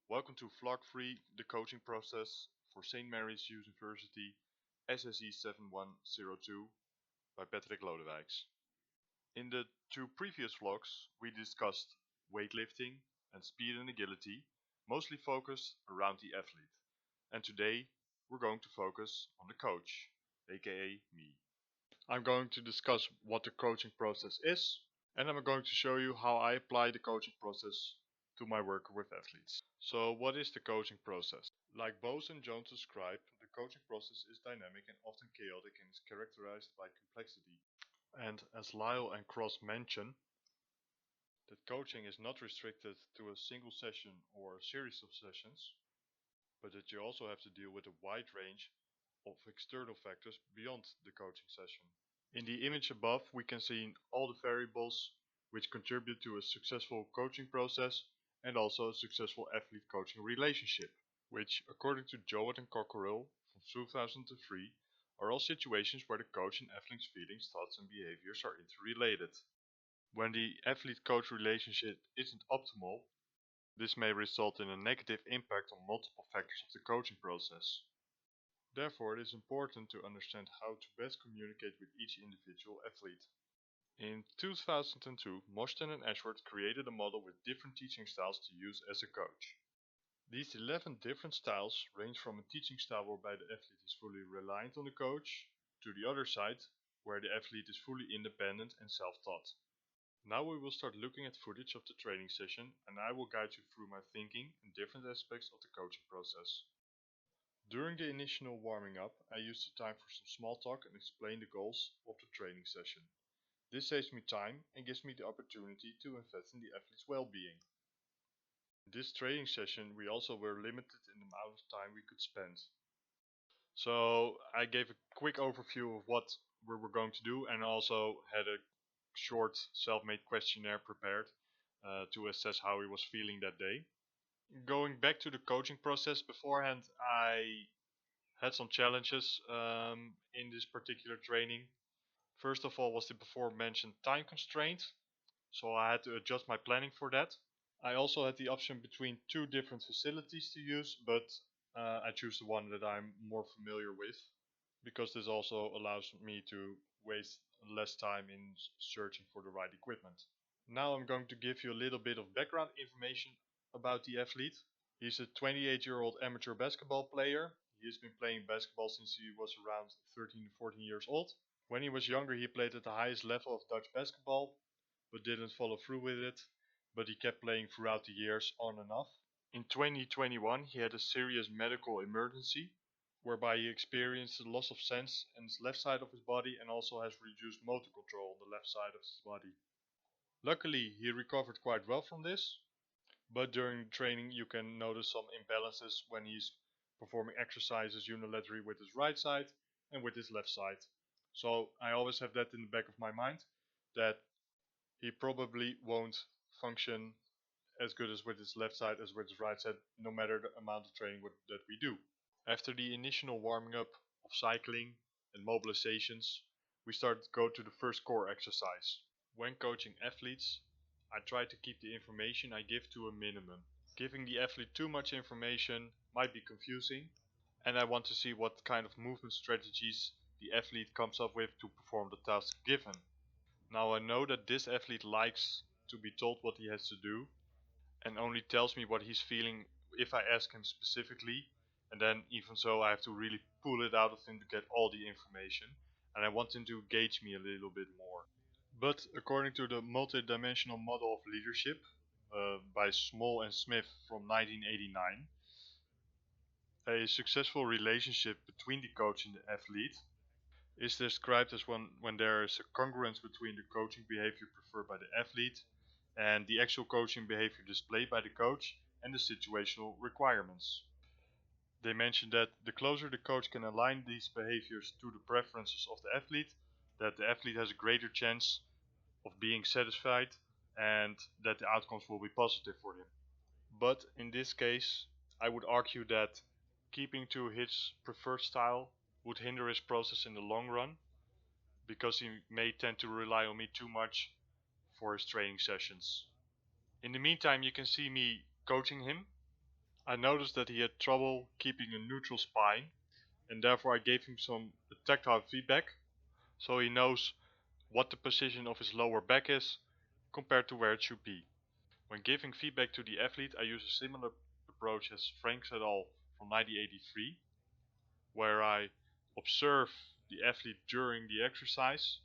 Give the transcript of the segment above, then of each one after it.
Welcome to Vlog 3, the coaching process for St. Mary's University SSE 7102 by Patrick Lodewijks. In the two previous vlogs, we discussed weightlifting and speed and agility, mostly focused around the athlete. And today, we're going to focus on the coach, aka me. I'm going to discuss what the coaching process is, and I'm going to show you how I apply the coaching process to my work with athletes. So what is the coaching process? Like Bose and Jones describe, the coaching process is dynamic and often chaotic and is characterized by complexity. And as Lyle and Cross mention, that coaching is not restricted to a single session or a series of sessions, but that you also have to deal with a wide range of external factors beyond the coaching session. In the image above, we can see all the variables which contribute to a successful coaching process and also a successful athlete-coaching relationship, which, according to Jowett and Cockerill from 2003, are all situations where the coach and athlete's feelings, thoughts and behaviors are interrelated. When the athlete-coach relationship isn't optimal, this may result in a negative impact on multiple factors of the coaching process. Therefore, it is important to understand how to best communicate with each individual athlete. In 2002, Moshton and Ashworth created a model with different teaching styles to use as a coach. These 11 different styles range from a teaching style whereby the athlete is fully reliant on the coach, to the other side, where the athlete is fully independent and self-taught. Now we will start looking at footage of the training session, and I will guide you through my thinking and different aspects of the coaching process. During the initial warming up, I use the time for some small talk and explain the goals of the training session. This saves me time and gives me the opportunity to invest in the athlete's well-being. In this training session, we also were limited in the amount of time we could spend. So I gave a quick overview of what we were going to do and also had a short self-made questionnaire prepared to assess how he was feeling that day. Going back to the coaching process beforehand, I had some challenges in this particular training. First of all was the before mentioned time constraint, so I had to adjust my planning for that. I also had the option between two different facilities to use, but I choose the one that I'm more familiar with, because this also allows me to waste less time in searching for the right equipment. Now I'm going to give you a little bit of background information about the athlete. He's a 28-year-old amateur basketball player. He has been playing basketball since he was around 13 to 14 years old. When he was younger, he played at the highest level of Dutch basketball, but didn't follow through with it. But he kept playing throughout the years on and off. In 2021, he had a serious medical emergency, whereby he experienced a loss of sense in his left side of his body and also has reduced motor control on the left side of his body. Luckily, he recovered quite well from this, but during training you can notice some imbalances when he's performing exercises unilaterally with his right side and with his left side. So I always have that in the back of my mind, that he probably won't function as good as with his left side as with his right side, no matter the amount of training that we do. After the initial warming up of cycling and mobilizations, we start to go to the first core exercise. When coaching athletes, I try to keep the information I give to a minimum. Giving the athlete too much information might be confusing, and I want to see what kind of movement strategies the athlete comes up with to perform the task given. Now I know that this athlete likes to be told what he has to do and only tells me what he's feeling if I ask him specifically, and then even so I have to really pull it out of him to get all the information, and I want him to gauge me a little bit more. But according to the multidimensional model of leadership by Small and Smith from 1989, a successful relationship between the coach and the athlete is described as when there is a congruence between the coaching behavior preferred by the athlete and the actual coaching behavior displayed by the coach and the situational requirements. They mention that the closer the coach can align these behaviors to the preferences of the athlete, that the athlete has a greater chance of being satisfied and that the outcomes will be positive for him. But in this case, I would argue that keeping to his preferred style would hinder his process in the long run, because he may tend to rely on me too much for his training sessions. In the meantime, you can see me coaching him. I noticed that he had trouble keeping a neutral spine, and therefore I gave him some tactile feedback so he knows what the position of his lower back is compared to where it should be. When giving feedback to the athlete, I use a similar approach as Frank et al. From 1983, where I observe the athlete during the exercise,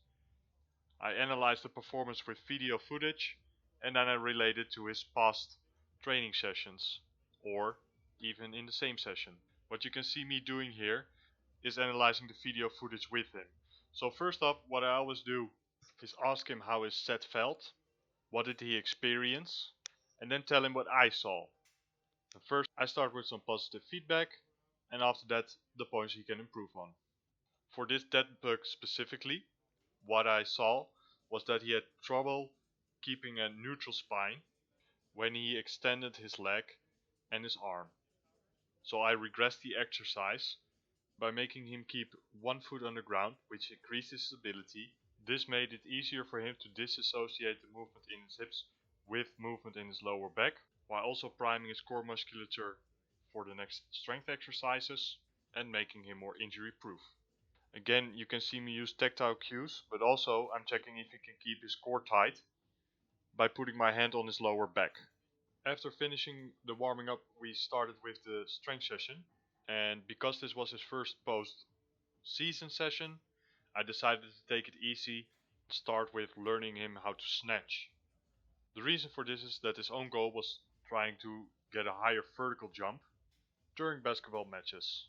I analyze the performance with video footage, and then I relate it to his past training sessions, or even in the same session. What you can see me doing here is analyzing the video footage with him. So first up, what I always do is ask him how his set felt, what did he experience, and then tell him what I saw. First, I start with some positive feedback, and after that, the points he can improve on. For this dead bug specifically, what I saw was that he had trouble keeping a neutral spine when he extended his leg and his arm. So I regressed the exercise by making him keep one foot on the ground, which increased his stability. This made it easier for him to disassociate the movement in his hips with movement in his lower back, while also priming his core musculature for the next strength exercises and making him more injury proof. Again, you can see me use tactile cues, but also I'm checking if he can keep his core tight by putting my hand on his lower back. After finishing the warming up, we started with the strength session, and because this was his first post-season session, I decided to take it easy and start with learning him how to snatch. The reason for this is that his own goal was trying to get a higher vertical jump during basketball matches.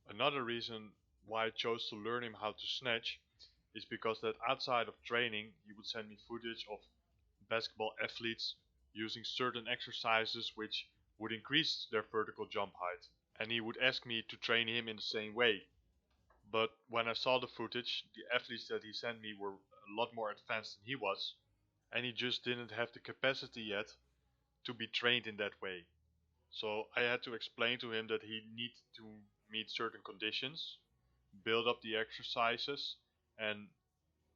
Another reason why I chose to learn him how to snatch is because that outside of training he would send me footage of basketball athletes using certain exercises which would increase their vertical jump height, and he would ask me to train him in the same way. But when I saw the footage, the athletes that he sent me were a lot more advanced than he was, and he just didn't have the capacity yet to be trained in that way. So I had to explain to him that he needed to meet certain conditions, build up the exercises, and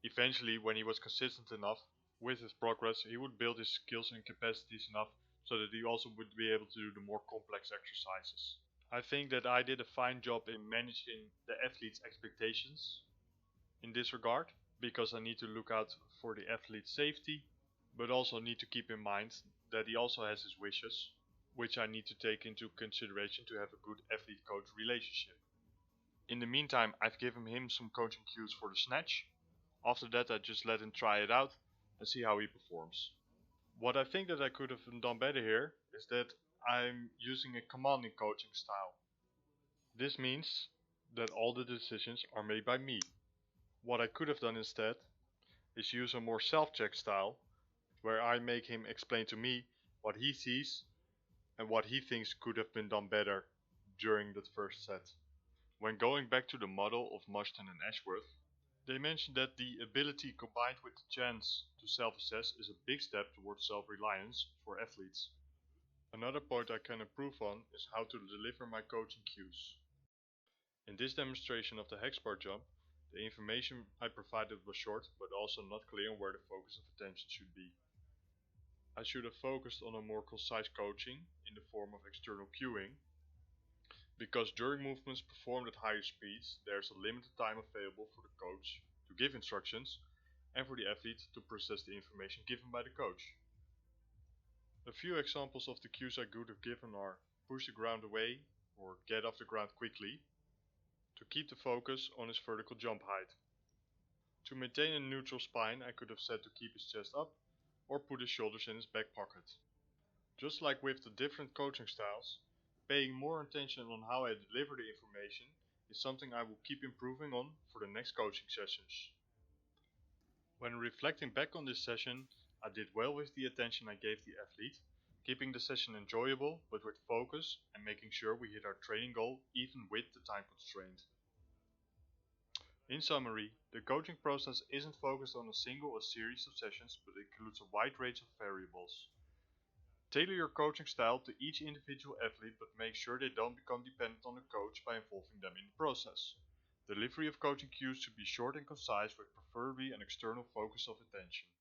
eventually when he was consistent enough with his progress, he would build his skills and capacities enough so that he also would be able to do the more complex exercises. I think that I did a fine job in managing the athlete's expectations in this regard, because I need to look out for the athlete's safety, but also need to keep in mind that he also has his wishes, which I need to take into consideration to have a good athlete-coach relationship. In the meantime, I've given him some coaching cues for the snatch. After that, I just let him try it out and see how he performs. What I think that I could have done better here is that I'm using a commanding coaching style. This means that all the decisions are made by me. What I could have done instead is use a more self-check style, where I make him explain to me what he sees and what he thinks could have been done better during that first set. When going back to the model of Mushton and Ashworth, they mentioned that the ability combined with the chance to self-assess is a big step towards self-reliance for athletes. Another point I can improve on is how to deliver my coaching cues. In this demonstration of the hex bar jump, the information I provided was short, but also not clear on where the focus of attention should be. I should have focused on a more concise coaching in the form of external cueing, because during movements performed at higher speeds, there is a limited time available for the coach to give instructions and for the athlete to process the information given by the coach. A few examples of the cues I could have given are push the ground away or get off the ground quickly, to keep the focus on his vertical jump height. To maintain a neutral spine, I could have said to keep his chest up or put his shoulders in his back pocket. Just like with the different coaching styles, paying more attention on how I deliver the information is something I will keep improving on for the next coaching sessions. When reflecting back on this session, I did well with the attention I gave the athlete, keeping the session enjoyable but with focus and making sure we hit our training goal even with the time constraint. In summary, the coaching process isn't focused on a single or series of sessions, but includes a wide range of variables. Tailor your coaching style to each individual athlete, but make sure they don't become dependent on the coach by involving them in the process. Delivery of coaching cues should be short and concise, with preferably an external focus of attention.